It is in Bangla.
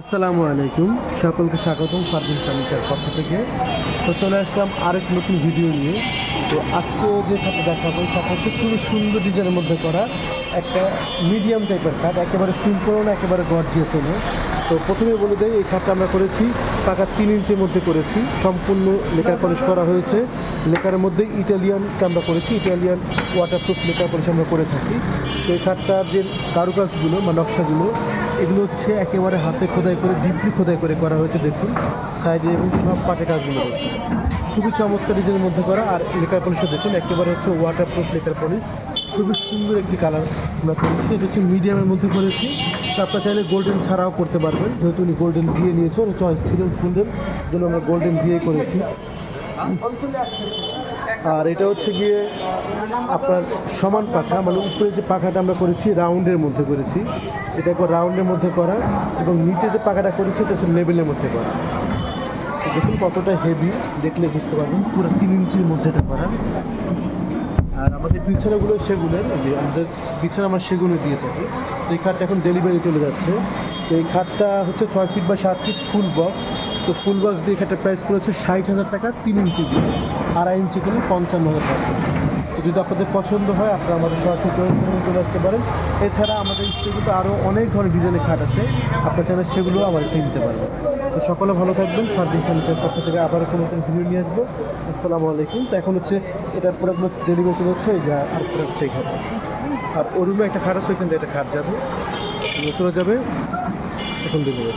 আসসালামু আলাইকুম, সকলকে স্বাগতম ফারদিন ফার্নিচার পক্ষ থেকে। তো চলে আসলাম আরেক নতুন ভিডিও নিয়ে। তো আজকে যে খাটটা দেখাবো, এই খাটটা হচ্ছে খুবই সুন্দর ডিজাইনের মধ্যে করা একটা মিডিয়াম টাইপের খাট, একেবারে সিম্পলও না, একেবারে গর্জিয়াসও না। তো প্রথমে বলে দেয়, এই খাটটা আমরা করেছি পাকা 3 ইঞ্চির মধ্যে করেছি, সম্পূর্ণ লেকার পলিশ করা হয়েছে। লেকারের মধ্যে ইটালিয়ানটা আমরা করেছি, ইটালিয়ান ওয়াটারপ্রুফ লেকার পলিশ আমরা করে থাকি। তো এই খাটটার যে কারুকাজগুলো বা নকশাগুলো, এগুলো হচ্ছে একেবারে হাতে খোদাই করে, ডিপলি খোদাই করে করা হয়েছে। দেখুন সাইডে এবং সব পাটে কাজগুলো রয়েছে, খুবই চমৎকার ডিজাইনের মধ্যে করা। আর লেকার পলিশও দেখুন, একেবারে হচ্ছে ওয়াটারপ্রুফ লেকার পলিশ, খুবই সুন্দর একটি কালার আমরা করেছি। এটা হচ্ছে মিডিয়ামের মধ্যে করেছি। তো আপনারা চাইলে গোল্ডেন ছাড়াও করতে পারবেন, যেহেতু উনি গোল্ডেন দিয়ে নিয়েছে, ওর চয়েস ছিল গোল্ডেন, জন্য আমরা গোল্ডেন দিয়ে করেছি। আর এটা হচ্ছে গিয়ে আপনার সমান পাখা, মানে উপরে যে পাখাটা আমরা করেছি রাউন্ডের মধ্যে করেছি, এটা একবার রাউন্ডের মধ্যে করা, এবং নিচে যে পাখাটা করেছি এটা হচ্ছে লেভেলের মধ্যে করা। দেখুন কতটা হেভি, দেখলে বুঝতে পারবেন, পুরো 3 ইঞ্চির মধ্যে এটা করা। আর আমাদের বিছানাগুলো সেগুনের, যে আমাদের বিছানা আমরা সেগুনে দিয়ে থাকি। তো এই খাটটা এখন ডেলিভারি চলে যাচ্ছে। তো এই খাটটা হচ্ছে 6 ফিট বা 7 ফিট ফুল বক্স। তো ফুল বক্স দিয়ে খাটটা প্রাইস পড়েছে 60,000 টাকা, 3 ইঞ্চি দিয়ে। 2.5 ইঞ্চি কিনে 55,000 টাকা। তো যদি আপনাদের পছন্দ হয়, আপনারা আমাদের সরাসরি চলে আসতে পারেন। এছাড়া আমাদের স্টুডিওতে আরও অনেক ধরনের ডিজাইনের খাট আছে, আপনার চ্যানেল সেগুলো আমাদের কিনতে পারবেন। তো সকলে ভালো থাকবেন, ফারদিন ফার্নিচার পক্ষ থেকে আবারও কোনো নতুন ভিডিও নিয়ে আসবো। আসসালামু আলাইকুম। তো এখন হচ্ছে এটার প্রোডাক্টগুলো ডেলিভারি চলে যাচ্ছে, যা আর প্রোডাক্ট হচ্ছে এই খাট। আর ওর রুমে একটা খাট আছে, ওইখান থেকে একটা খাট যাবে, চলে যাবে এখন ডেলিভারি।